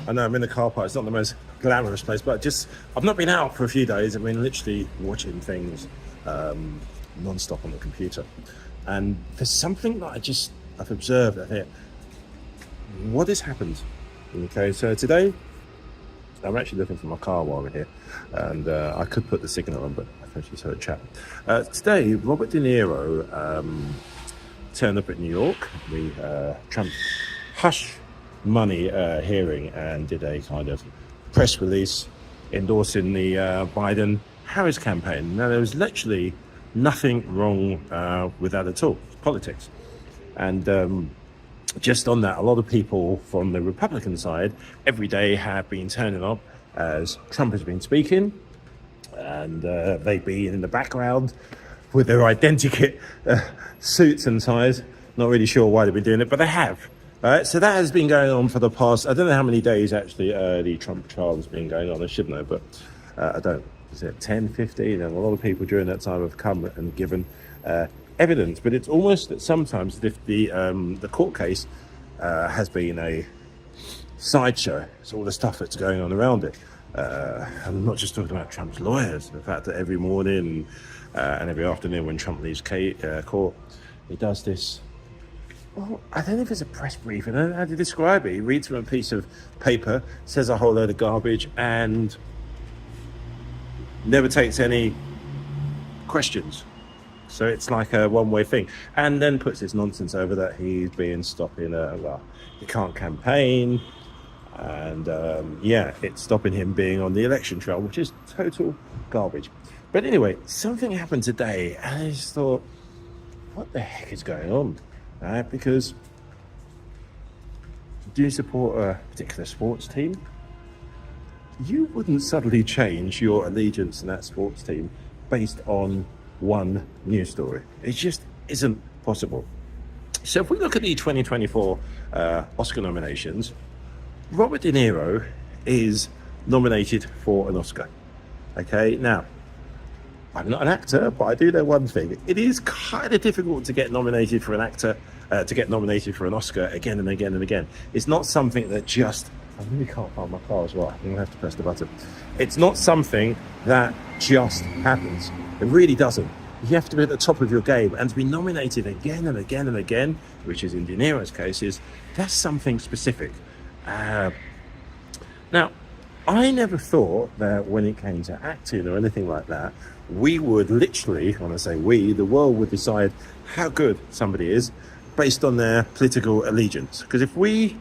I know I'm in the car park. It's not the most glamorous place, but I've not been out for a few days. I've been literally watching things non-stop on the computer. And there's something that I've observed. I think, what has happened? Okay, so today, I'm actually looking for my car while we're here. And I could put the signal on, but I think she's heard chat. Today, Robert DeNiro turned up at New York. The Trump hush money hearing, and did a kind of press release endorsing the Biden Harris campaign. Now, there was literally nothing wrong with that at all. It's politics. And just on that, a lot of people from the Republican side every day have been turning up as Trump has been speaking, and they've been in the background with their identikit suits and ties. Not really sure why they've been doing it, but they have. So that has been going on for the past, I don't know how many days actually the Trump trial has been going on. I should know, but I don't. Is it 10, 15? And a lot of people during that time have come and given evidence. But it's almost that sometimes if the court case has been a sideshow, it's all the stuff that's going on around it. I'm not just talking about Trump's lawyers. The fact that every morning and every afternoon when Trump leaves court, he does this. Well, I don't know if it's a press briefing. I don't know how to describe it. He reads from a piece of paper, says a whole load of garbage, and never takes any questions. So it's like a one-way thing. And then puts this nonsense over that he's been stopping, he can't campaign. And it's stopping him being on the election trail, which is total garbage. But anyway, something happened today, and I just thought, what the heck is going on? Because do you support a particular sports team? You wouldn't suddenly change your allegiance in that sports team based on one news story. It just isn't possible. So if we look at the 2024 Oscar nominations, Robert De Niro is nominated for an Oscar. Okay, now, I'm not an actor, but I do know one thing. It is kind of difficult to get nominated for an actor, to get nominated for an Oscar again and again and again. It's not something that just... I really can't find my car as well. I'm going to have to press the button. It's not something that just happens. It really doesn't. You have to be at the top of your game, and to be nominated again and again and again, which is in De Niro's case, that's something specific. Now, I never thought that when it came to acting or anything like that, we would literally, when I say we, the world would decide how good somebody is based on their political allegiance. Because if we...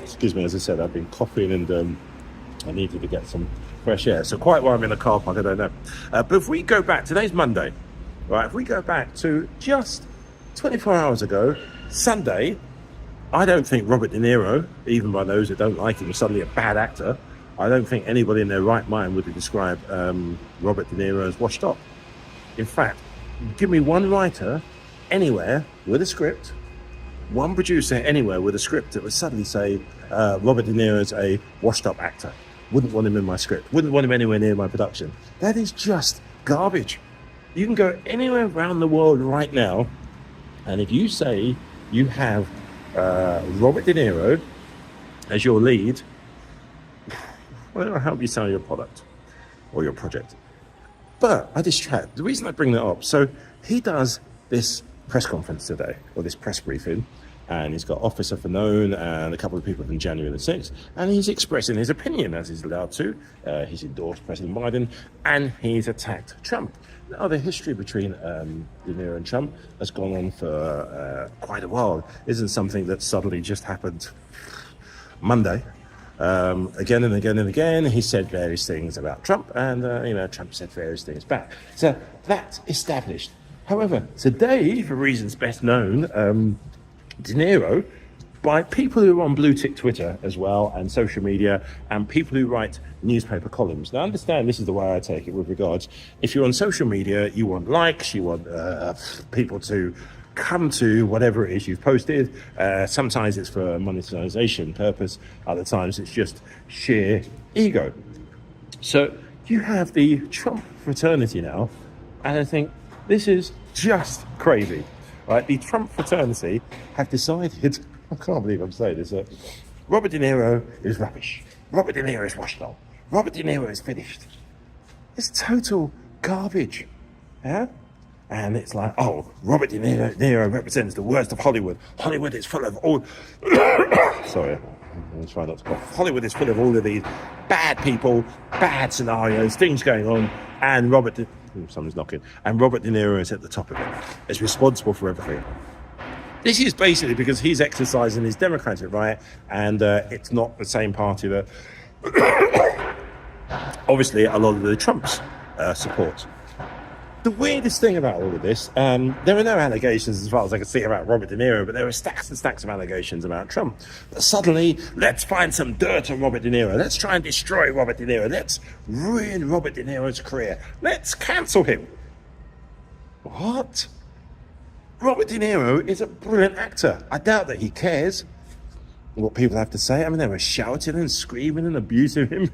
Excuse me, as I said, I've been coughing and I needed to get some fresh air. So quite why I'm in the car park, I don't know. But if we go back, today's Monday, right? If we go back to just 24 hours ago, Sunday, I don't think Robert De Niro, even by those that don't like him, is suddenly a bad actor. I don't think anybody in their right mind would describe Robert De Niro as washed up. In fact, give me one writer anywhere with a script, one producer anywhere with a script that would suddenly say Robert De Niro is a washed up actor. Wouldn't want him in my script. Wouldn't want him anywhere near my production. That is just garbage. You can go anywhere around the world right now, and if you say you have Robert De Niro as your lead, well, it'll help you sell your product or your project. But I distract. The reason I bring that up, so he does this press conference today, or this press briefing, and he's got Officer Fanone and a couple of people from January the 6th, and he's expressing his opinion as he's allowed to. He's endorsed President Biden, and he's attacked Trump. Now, the history between De Niro and Trump has gone on for quite a while. It isn't something that suddenly just happened Monday. Again and again and again, he said various things about Trump, and Trump said various things back. So that's established. However, today, for reasons best known, De Niro, by people who are on blue tick Twitter as well, and social media, and people who write newspaper columns. Now, understand, this is the way I take it with regards. If you're on social media, you want likes, you want people to come to whatever it is you've posted. Sometimes it's for monetization purpose. Other times it's just sheer ego. So you have the Trump fraternity now, and I think this is just crazy, right? The Trump fraternity have decided, I can't believe I'm saying this. Robert De Niro is rubbish. Robert De Niro is washed on. Robert De Niro is finished. It's total garbage. Yeah? And it's like, oh, Robert De Niro represents the worst of Hollywood. Hollywood is full of all... Sorry, I'm trying not to cough. Hollywood is full of all of these bad people, bad scenarios, things going on, and someone's knocking. And Robert De Niro is at the top of it. Is responsible for everything. This is basically because he's exercising his democratic right, and it's not the same party that, obviously, a lot of the Trumps support. The weirdest thing about all of this, there are no allegations as far as I can see about Robert De Niro, but there are stacks and stacks of allegations about Trump. But suddenly, let's find some dirt on Robert De Niro. Let's try and destroy Robert De Niro. Let's ruin Robert De Niro's career. Let's cancel him. What? Robert De Niro is a brilliant actor. I doubt that he cares what people have to say. I mean, they were shouting and screaming and abusing him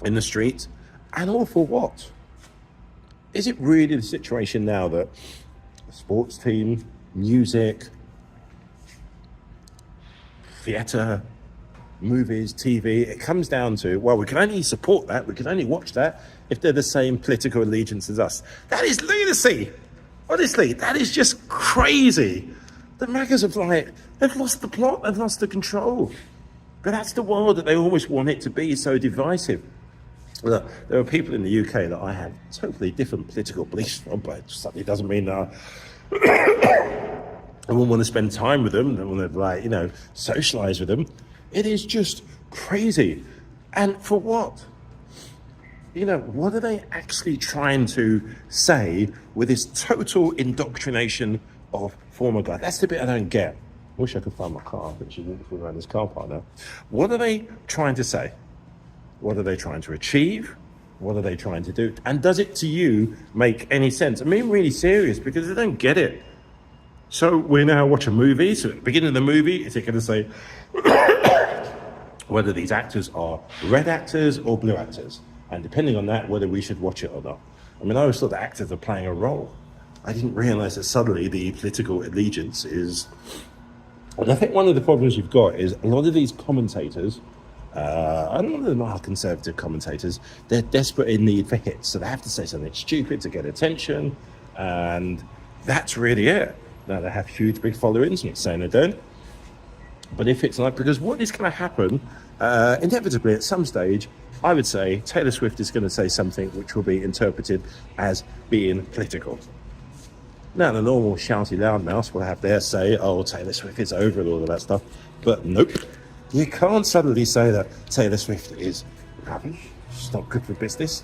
in the streets. And all for what? Is it really the situation now that a sports team, music, theatre, movies, TV, it comes down to, well, we can only support that, we can only watch that if they're the same political allegiance as us. That is lunacy. Honestly, that is just crazy. The MAGAs they've lost the plot, they've lost the control. But that's the world that they always want it to be, so divisive. Look, there are people in the UK that I have totally different political beliefs from, but it certainly doesn't mean I wouldn't want to spend time with them, I want to, socialise with them. It is just crazy. And for what? What are they actually trying to say with this total indoctrination of former guys? That's the bit I don't get. I wish I could find my car, but she's walking around this car park now. What are they trying to say? What are they trying to achieve? What are they trying to do? And does it, to you, make any sense? I mean, really serious, because I don't get it. So we now watch a movie. So at the beginning of the movie, is it going to say whether these actors are red actors or blue actors? And depending on that, whether we should watch it or not. I mean, I always thought the actors are playing a role. I didn't realise that suddenly the political allegiance is... And I think one of the problems you've got is a lot of these commentators, I don't know whether they are conservative commentators, they're desperate in need for hits. So they have to say something stupid to get attention. And that's really it. Now, they have huge, big followings. I'm not saying they don't. But if it's like... Because what is going to happen, inevitably at some stage, I would say Taylor Swift is going to say something which will be interpreted as being political. Now, the normal shouty loudmouth will have their say, oh, Taylor Swift is over and all of that stuff. But nope. You can't suddenly say that Taylor Swift is rubbish. It's not good for business.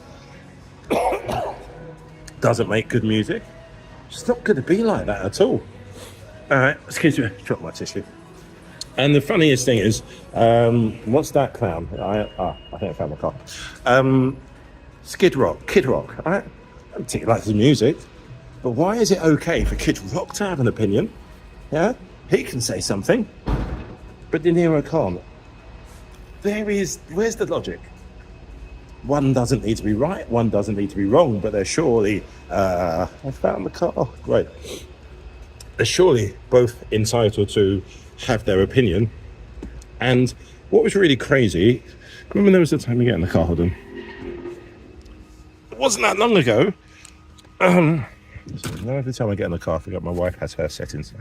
Doesn't make good music. It's not going to be like that at all. All right, excuse me, drop my tissue. And the funniest thing is, what's that clown? I think I found my car. Kid Rock. I don't particularly like his music, but why is it okay for Kid Rock to have an opinion? Yeah, he can say something, but De Niro can't. Where's the logic? One doesn't need to be right, one doesn't need to be wrong, but they're surely, I found the car, great. They're surely both entitled to have their opinion. And what was really crazy, remember there was a time we get in the car, hold on. It wasn't that long ago. Every time I get in the car, I forget my wife has her settings.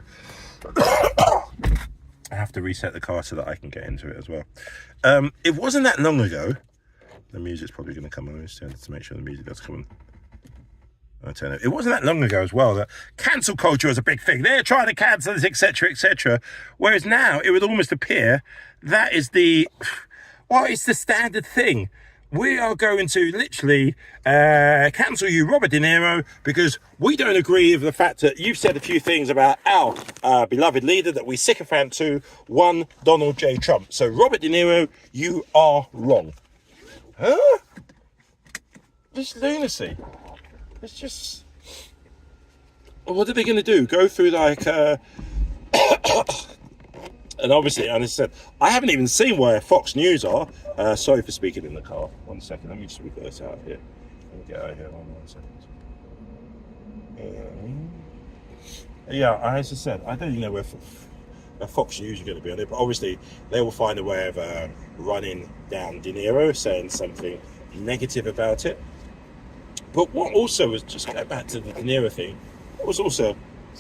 I have to reset the car so that I can get into it as well. It wasn't that long ago. The music's probably going to come on. To make sure the music does come on. I tell you, it wasn't that long ago as well that cancel culture was a big thing. They're trying to cancel us, etc., etc. Whereas now it would almost appear that is it's the standard thing. We are going to literally cancel you, Robert De Niro, because we don't agree with the fact that you've said a few things about our beloved leader that we sycophant to, one Donald J. Trump. So, Robert De Niro, you are wrong. Huh? This lunacy. It's just... What are they going to do? Go through like... And obviously, and as I said, I haven't even seen where Fox News are. Sorry for speaking in the car. 1 second, let me just reverse out here. Let me get out of here. 1 second. Yeah, as I said, I don't even know where Fox News are going to be on it, but obviously they will find a way of running down DeNiro, saying something negative about it. But what also was, just go back to the DeNiro thing, what was also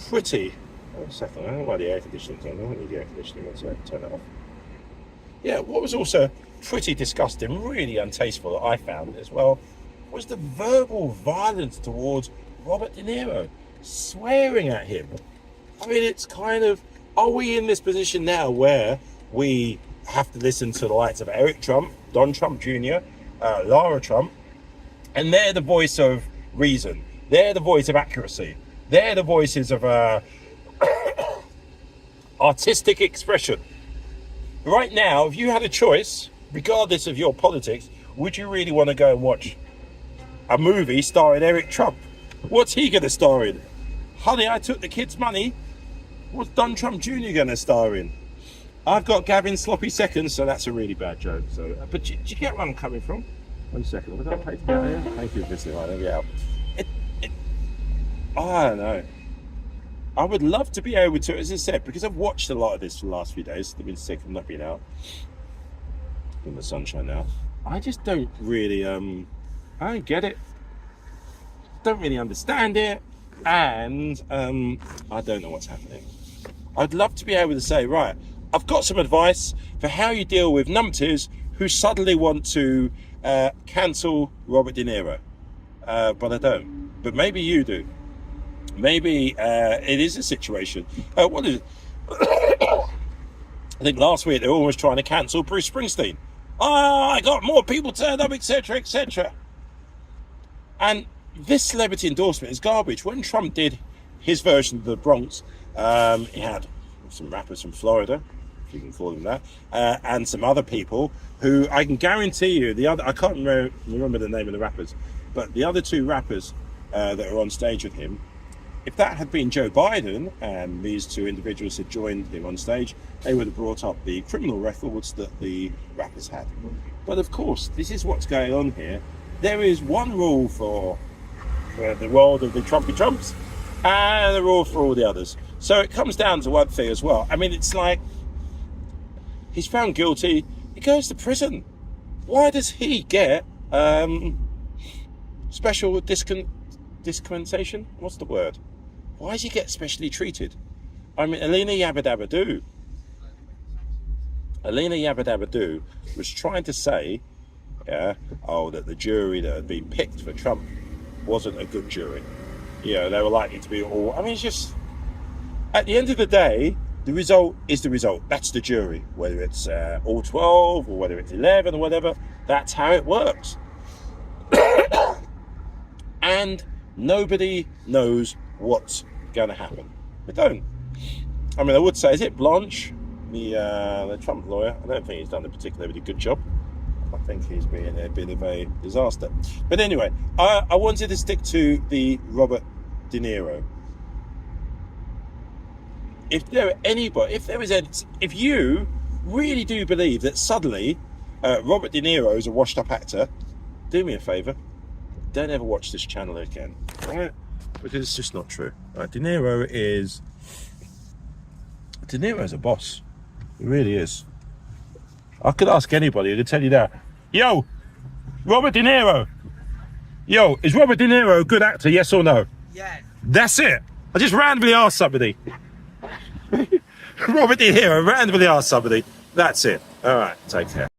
pretty... Oh, a second, I don't know why the air conditioning's on. I don't need the air conditioning on, so I have to turn it off. Yeah, what was also pretty disgusting, really untasteful that I found as well, was the verbal violence towards Robert De Niro, swearing at him. I mean, it's kind of, are we in this position now where we have to listen to the likes of Eric Trump, Don Trump Jr., Lara Trump, and they're the voice of reason, they're the voice of accuracy, they're the voices of artistic expression. Right now, if you had a choice, regardless of your politics, would you really want to go and watch a movie starring Eric Trump? What's he going to star in? Honey, I Took the Kids' Money. What's Don Trump Jr. going to star in? I've got Gavin's Sloppy Seconds, so that's a really bad joke. So, but do you get where I'm coming from? 1 second. Was that pay to get out here? Thank you for listening. Right, there we are. I don't know. I would love to be able to, as I said, because I've watched a lot of this for the last few days. I've been sick of not being out in the sunshine now. I just don't really, I don't get it. Don't really understand it. And I don't know what's happening. I'd love to be able to say, right, I've got some advice for how you deal with numpties who suddenly want to cancel Robert De Niro. But I don't. But maybe you do. Maybe it is a situation. What is it? I think last week they were almost trying to cancel Bruce Springsteen. Oh, I got more people turned up, etc., etc. And this celebrity endorsement is garbage. When Trump did his version of the Bronx, he had some rappers from Florida, if you can call them that, and some other people who I can guarantee you, I can't remember the name of the rappers, but the other two rappers that are on stage with him, if that had been Joe Biden and these two individuals had joined him on stage, they would have brought up the criminal records that the rappers had. But of course, this is what's going on here. There is one rule for the world of the Trumpy Trumps and a rule for all the others. So it comes down to one thing as well. I mean, it's like, he's found guilty, he goes to prison. Why does he get special dispensation? What's the word? Why does he get specially treated? I mean, Alina Yabba Dabba Doo was trying to say, that the jury that had been picked for Trump wasn't a good jury. They were likely to be all... I mean, it's just... At the end of the day, the result is the result. That's the jury. Whether it's all 12 or whether it's 11 or whatever, that's how it works. And nobody knows what's going to happen. They don't. I mean, I would say, is it Blanche, the Trump lawyer? I don't think he's done a particularly good job. I think he's been a bit of a disaster. But anyway, I wanted to stick to the Robert De Niro. If you really do believe that suddenly Robert De Niro is a washed-up actor, do me a favour. Don't ever watch this channel again, right? Because it's just not true. Right? De Niro is a boss. He really is. I could ask anybody to tell you that. Yo, Robert De Niro. Yo, is Robert De Niro a good actor? Yes or no? Yes. That's it. I just randomly asked somebody. Robert De Niro randomly asked somebody. That's it. All right, take care.